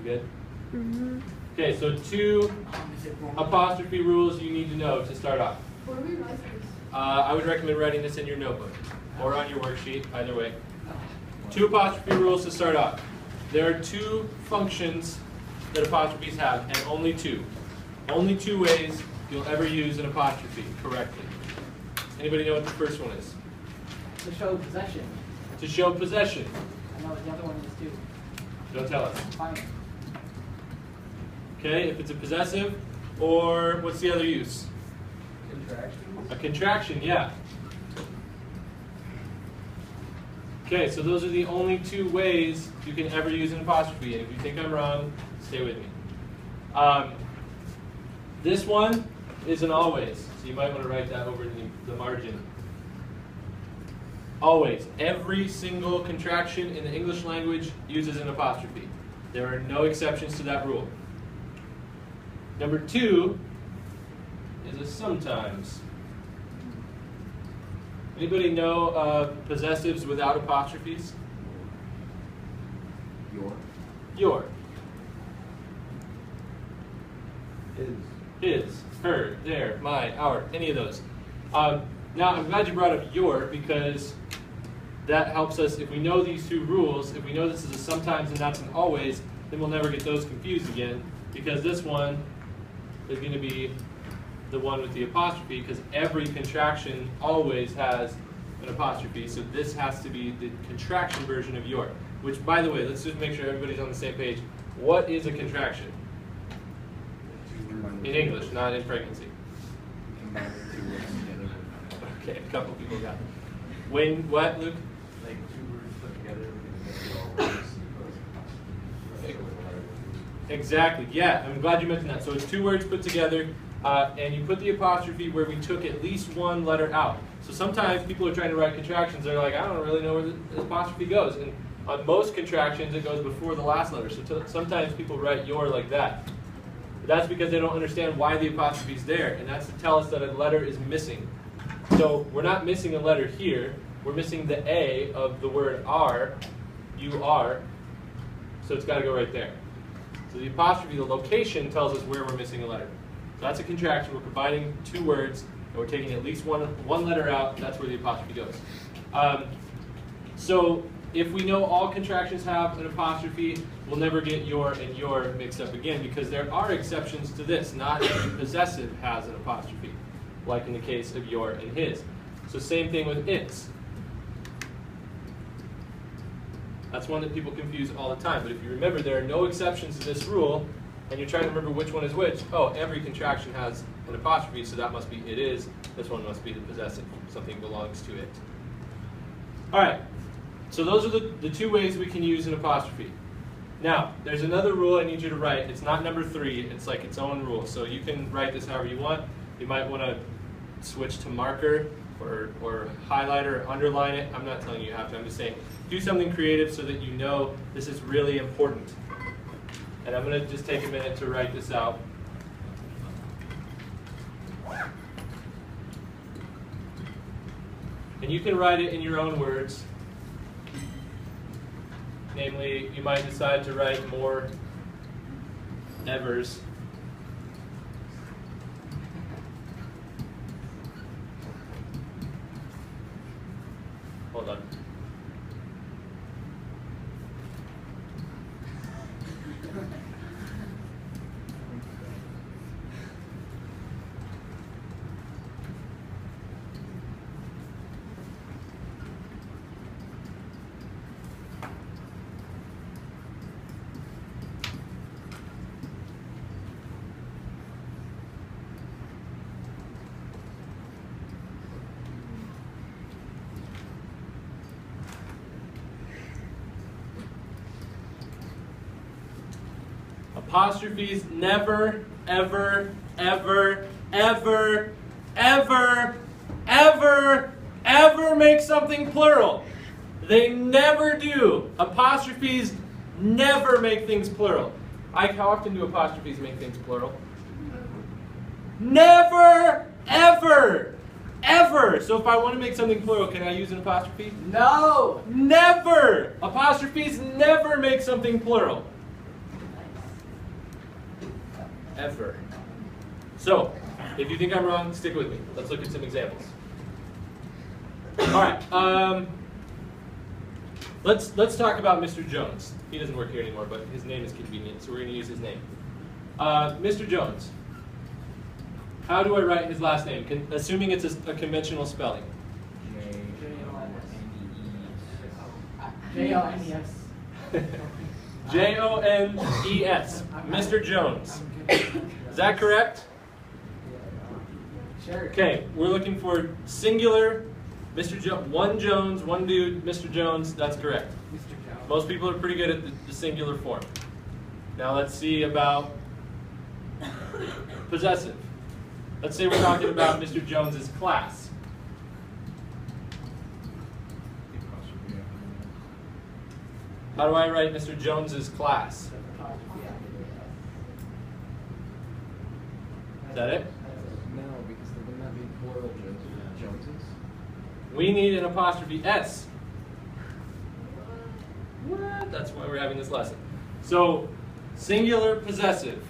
Good? Okay, so 2 apostrophe rules you need to know to start off. Where do we write this? I would recommend writing this in your notebook or on your worksheet, either way. 2 apostrophe rules to start off. There are 2 functions that apostrophes have, and only 2. Only 2 ways you'll ever use an apostrophe correctly. Anybody know what the first one is? To show possession. To show possession. I know what the other one is too. Don't tell us. Fine. Okay, if it's a possessive, or what's the other use? Contractions. A contraction, yeah. Okay, so those are the only 2 ways you can ever use an apostrophe. And if you think I'm wrong, stay with me. This one is an always, so you might want to write that over in the margin. Always. Every single contraction in the English language uses an apostrophe. There are no exceptions to that rule. Number 2 is a sometimes. Anybody know possessives without apostrophes? Your. His, her, their, my, our, any of those. Now, I'm glad you brought up your, because that helps us. If we know these 2 rules, if we know this is a sometimes and that's an always, then we'll never get those confused again, because this one is going to be the one with the apostrophe, because every contraction always has an apostrophe, so this has to be the contraction version of your. Which, by the way, let's just make sure everybody's on the same page. What is a contraction? In English, not in pregnancy. Okay, a couple people got it. When, what, Luke? Like 2 words put together. Exactly, yeah, I'm glad you mentioned that. So it's 2 words put together, and you put the apostrophe where we took at least 1 letter out. So sometimes people are trying to write contractions, they're like, I don't really know where the apostrophe goes. And on most contractions, it goes before the last letter. So sometimes people write your like that. But that's because they don't understand why the apostrophe is there, and that's to tell us that a letter is missing. So we're not missing a letter here, we're missing the A of the word are, you are, so it's got to go right there. So the apostrophe, the location, tells us where we're missing a letter. So that's a contraction. We're combining 2 words, and we're taking at least one letter out. That's where the apostrophe goes. So if we know all contractions have an apostrophe, we'll never get your and your mixed up again, because there are exceptions to this. Not every possessive has an apostrophe, like in the case of your and his. So same thing with its. That's one that people confuse all the time. But if you remember, there are no exceptions to this rule, and you're trying to remember which one is which. Oh, every contraction has an apostrophe, so that must be it is. This one must be the possessive. Something belongs to it. All right. So those are the 2 ways we can use an apostrophe. Now, there's another rule I need you to write. It's not number 3. It's like its own rule. So you can write this however you want. You might want to switch to marker or highlighter or underline it. I'm not telling you how to. I'm just saying do something creative so that you know this is really important. And I'm going to just take a minute to write this out. And you can write it in your own words. Namely, you might decide to write more nevers. Hold on. Apostrophes never, ever, ever, ever, ever, ever, ever make something plural. They never do. Apostrophes never make things plural. How often do apostrophes make things plural? Never, ever, ever. So if I want to make something plural, can I use an apostrophe? No! Never. Apostrophes never make something plural. ever. So, if you think I'm wrong, stick with me. Let's look at some examples. All right. Let's talk about Mr. Jones. He doesn't work here anymore, but his name is convenient, so we're going to use his name. Mr. Jones. How do I write his last name? Assuming it's a conventional spelling. J-O-N-E-S. Jones. Mr. Jones. Is that correct? Sure. Okay, we're looking for singular, Mr. One Jones, one dude, Mr. Jones. That's correct. Mr. Jones. Most people are pretty good at the singular form. Now let's see about possessive. Let's say we're talking about Mr. Jones's class. How do I write Mr. Jones's class? Is that it? No, because they would not be plural Joneses. We need an apostrophe S. What? That's why we're having this lesson. So, singular possessive.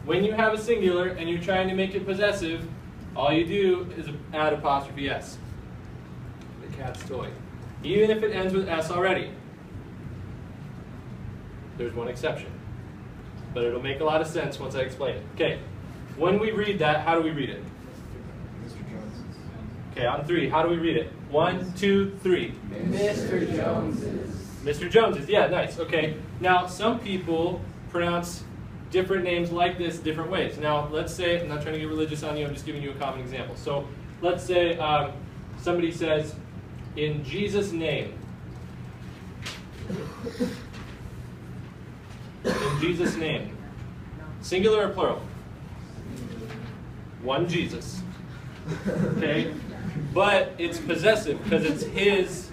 When you have a singular and you're trying to make it possessive, all you do is add apostrophe S. The cat's toy. Even if it ends with S already. There's one exception. But it'll make a lot of sense once I explain it. Okay. When we read that, how do we read it? Mr. Joneses. Okay, on 3, how do we read it? 1, 2, 3. Mr. Jones's. Mr. Jones's, yeah, nice, okay. Now, some people pronounce different names like this different ways. Now, let's say, I'm not trying to get religious on you, I'm just giving you a common example. So, let's say somebody says, in Jesus' name. In Jesus' name. Singular or plural? One Jesus. Okay? But it's possessive because it's his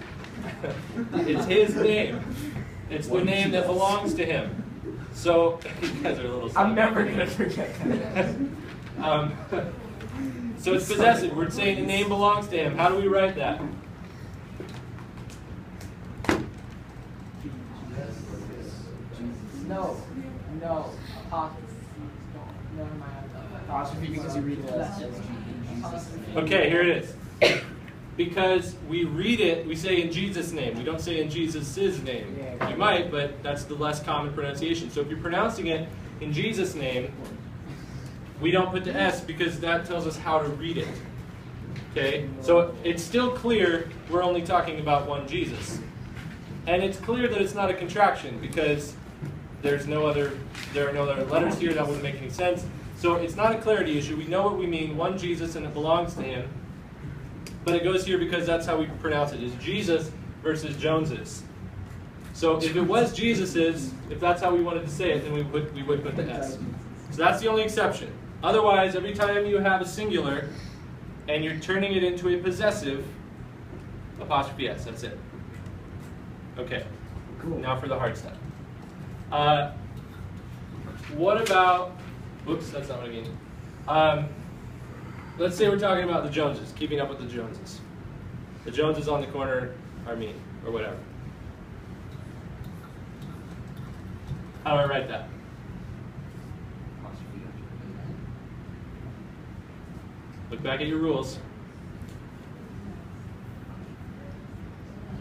name. It's the name that belongs to him. So you guys are a little I'm never gonna forget that. So it's possessive. We're saying the name belongs to him. How do we write that? No. Apostrophe. Never mind. Apostrophe because you read it as Jesus. Okay, here it is. Because we read it, we say in Jesus' name. We don't say in Jesus' name. Yeah. You might, but that's the less common pronunciation. So if you're pronouncing it in Jesus' name, we don't put the S because that tells us how to read it. Okay? So it's still clear we're only talking about one Jesus. And it's clear that it's not a contraction because there are no other letters here. That wouldn't make any sense. So it's not a clarity issue. We know what we mean, one Jesus, and it belongs to him. But it goes here because that's how we pronounce it, is Jesus versus Jones's. So if it was Jesus's, if that's how we wanted to say it, then we would put the S. So that's the only exception. Otherwise, every time you have a singular and you're turning it into a possessive, apostrophe S, that's it. Okay, Cool. now for the hard stuff. What about, whoops, that's not what I mean. Let's say we're talking about the Joneses, keeping up with the Joneses. The Joneses on the corner are me, or whatever. How do I write that? Look back at your rules.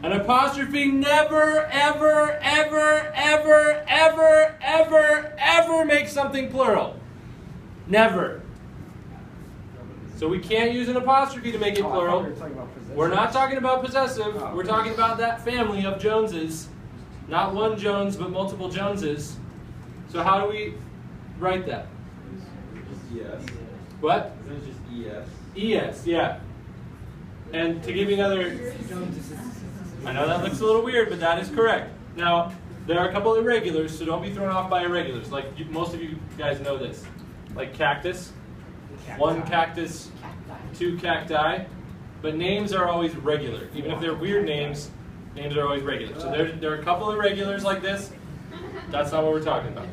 An apostrophe never, ever, ever, ever, ever, ever, ever makes something plural. Never. So we can't use an apostrophe to make it plural. We're not talking about possessive. We're talking about that family of Joneses. Not one Jones, but multiple Joneses. So how do we write that? Just ES. What? Isn't it just ES? ES, yeah. And to give you another, I know that looks a little weird, but that is correct. Now, there are a couple irregulars, so don't be thrown off by irregulars. Like most of you guys know this. Like cactus. One cactus, two cacti. But names are always regular. Even if they're weird names, names are always regular. So there are a couple irregulars like this. That's not what we're talking about.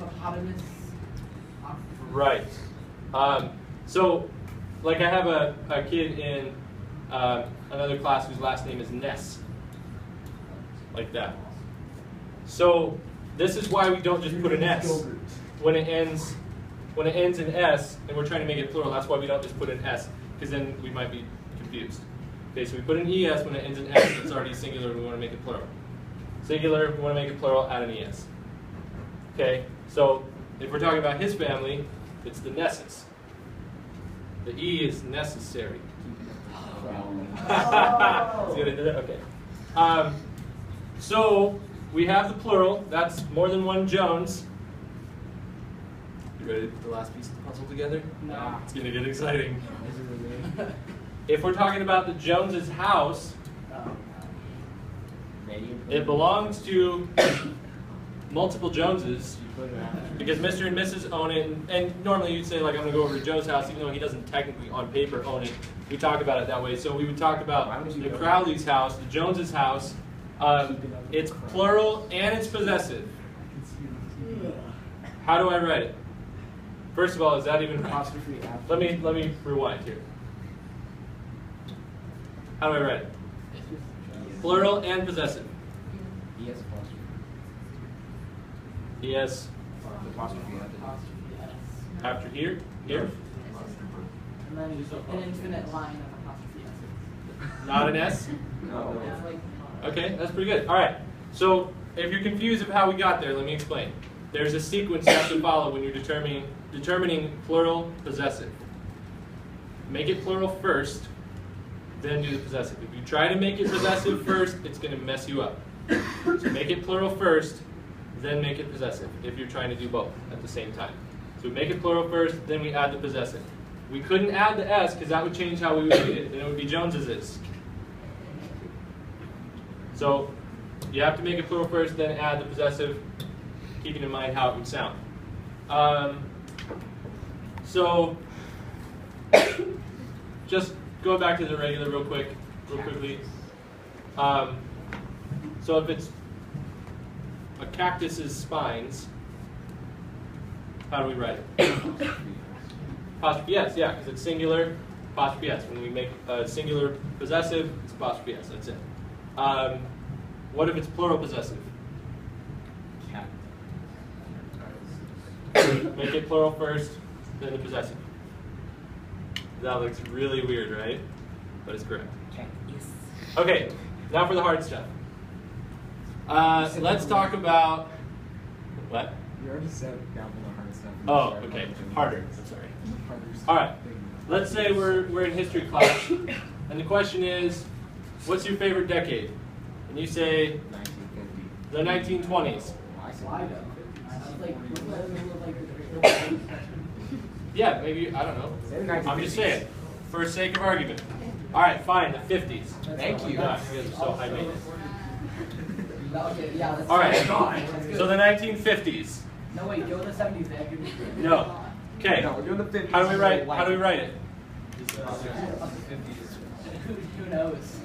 Right. So, like I have a kid in another class whose last name is Ness. Like that. So, this is why we don't just put an S when it ends when it ends in S and we're trying to make it plural, that's why we don't just put an S, because then we might be confused. Okay, so we put an ES when it ends in S, it's already singular, we want to make it plural. Singular, we want to make it plural, add an ES. Okay, so if we're talking about his family, it's the Nesses. The E is necessary. See what I did there? Okay. So we have the plural. That's more than one Jones. You ready to put the last piece of the puzzle together? No. It's going to get exciting. If we're talking about the Joneses' house, it belongs to multiple Joneses because Mr. and Mrs. own it. And normally you'd say, like, I'm going to go over to Joe's house, even though he doesn't technically on paper own it. We talk about it that way. So we would talk about the Crowley's house, the Joneses' house. It's plural and it's possessive. How do I write it? First of all, is that even right? Let me rewind here. How do I write it? Plural and possessive. ES apostrophe. ES Apostrophe after here? Here? And then an infinite line of apostrophe S. Not an S? No. It's like, Okay, that's pretty good. All right. So if you're confused of how we got there, let me explain. There's a sequence you have to follow when you're determining plural possessive. Make it plural first, then do the possessive. If you try to make it possessive first, it's going to mess you up. So make it plural first, then make it possessive, if you're trying to do both at the same time. So we make it plural first, then we add the possessive. We couldn't add the S because that would change how we would read it, and it would be Jones's. So you have to make it plural first, then add the possessive, keeping in mind how it would sound. So just go back to the regular real quickly. So if it's a cactus's spines, how do we write it? Apostrophe S, yeah, because it's singular, apostrophe S. When we make a singular possessive, it's apostrophe S, that's it. What if it's plural possessive? Make it plural first, then the possessive. That looks really weird, right? But it's correct. Okay, now for the hard stuff. Let's talk about what? You already said down for the hard stuff. Oh, okay. Harder. I'm sorry. All right. Let's say we're in history class, and the question is, what's your favorite decade? And you say 1950. the 1920s. why though? Yeah, maybe, I don't know. Say the 1950s. I'm just saying, for sake of argument. All right, fine, the 50s. Thank you. Gosh, you guys are so high maintenance. Okay, yeah, that's All right, that's good. so the 1950s. No, wait, go to the 70s, Dad. No. Okay. No, we're doing the 50s. How do we write it? Who knows?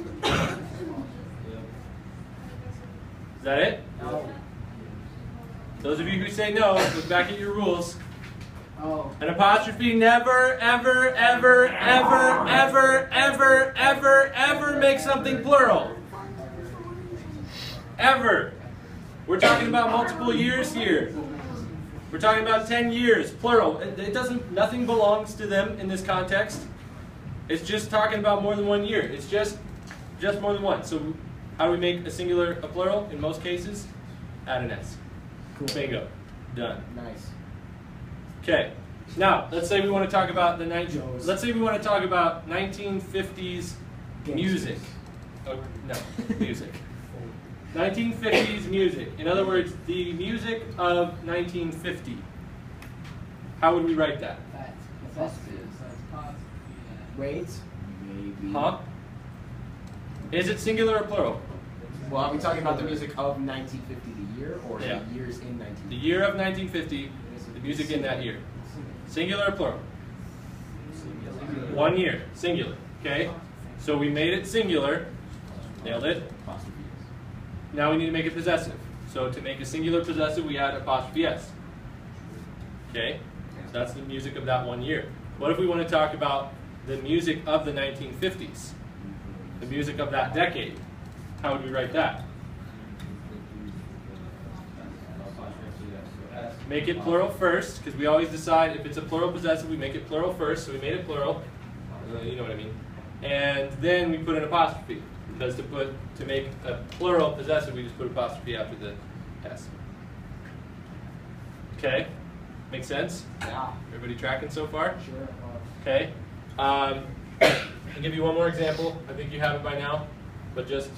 Is that it? No. Those of you who say no, look back at your rules. Oh. An apostrophe never, ever, ever, ever, ever, ever, ever, ever make something plural. Ever. We're talking about multiple years here. We're talking about 10 years, plural. It doesn't, nothing belongs to them in this context. It's just talking about more than 1 year. It's just more than one. So how do we make a singular a plural in most cases? Add an S. Cool. Bingo. Done. Nice. Okay. Now, let's say we want to talk about the 1950s music. Oh, no, music. 1950s music. In other words, the music of 1950. How would we write that? Wait. Maybe. Huh? Is it singular or plural? Well, are we talking about the music of 1950, the year, or Yeah. the years in 1950? The year of 1950, the music in that year. Singular or plural? 1 year, singular. Okay? So we made it singular. Nailed it. Now we need to make it possessive. So to make a singular possessive, we add apostrophe S. Okay? So that's the music of that 1 year. What if we want to talk about the music of the 1950s? The music of that decade? How would we write that? make it plural first, because we always decide if it's a plural possessive, we make it plural first, so we made it plural. You know what I mean. And then we put an apostrophe, because to make a plural possessive, we just put apostrophe after the S. Okay, make sense? Yeah. Everybody tracking so far? Sure. Okay. I'll give you one more example. I think you have it by now, but just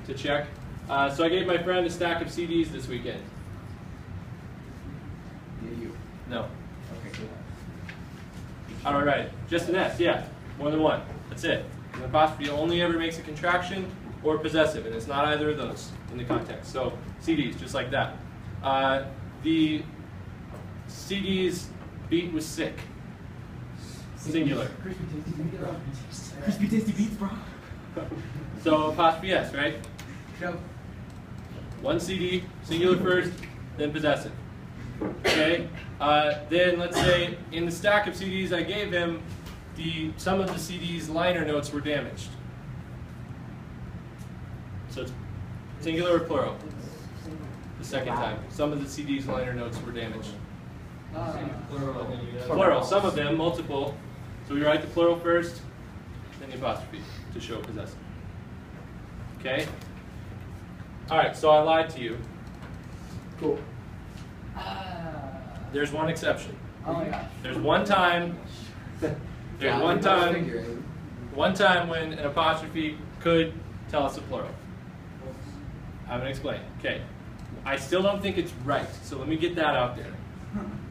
to check. So I gave my friend a stack of CDs this weekend. Yeah, you. No. Okay, cool. All right, just an S, yeah. More than one. That's it. An apostrophe only ever makes a contraction or possessive, and it's not either of those in the context. So CDs, just like that. The CD's beat was sick. Singular. Crispy tasty beats, bro. So apostrophe S, right? Show. One CD, singular first, then possessive. Okay? Then let's say in the stack of CDs I gave him, some of the CD's liner notes were damaged. So it's singular or plural? The second time. Some of the CD's liner notes were damaged. Plural. Some of them, multiple. So we write the plural first, then the apostrophe to show possessive. Okay? Alright, so I lied to you. Cool. There's one exception. Oh my gosh. There's one time. There's one time when an apostrophe could tell us a plural. I'm going to explain. Okay. I still don't think it's right, so let me get that out there.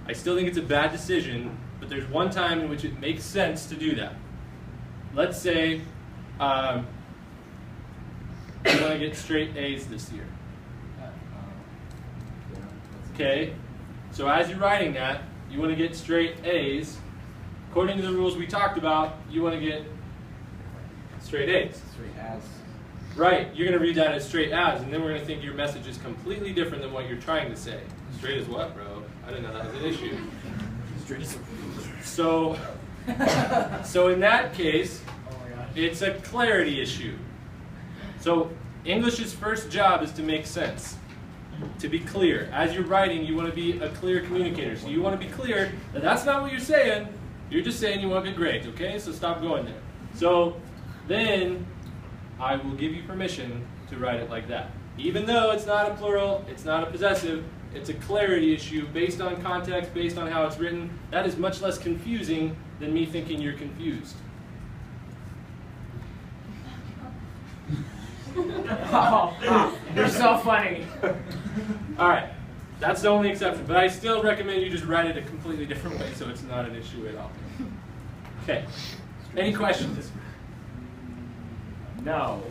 I still think it's a bad decision, but there's one time in which it makes sense to do that. Let's say you want to get straight A's this year. Okay? So as you're writing that, you want to get straight A's. According to the rules we talked about, you want to get straight A's. Straight as. Right, you're going to read that as straight as, and then we're going to think your message is completely different than what you're trying to say. Straight as what, bro? I didn't know that was an issue. Straight as. So in that case, Oh my gosh. it's a clarity issue. So English's first job is to make sense, to be clear. As you're writing, you want to be a clear communicator. So you want to be clear that that's not what you're saying. You're just saying you want good grades, okay? So stop going there. So then I will give you permission to write it like that. Even though it's not a plural, it's not a possessive, it's a clarity issue based on context, based on how it's written. That is much less confusing than me thinking you're confused. You're so funny. All right, that's the only exception, but I still recommend you just write it a completely different way so it's not an issue at all. Okay, any questions? No.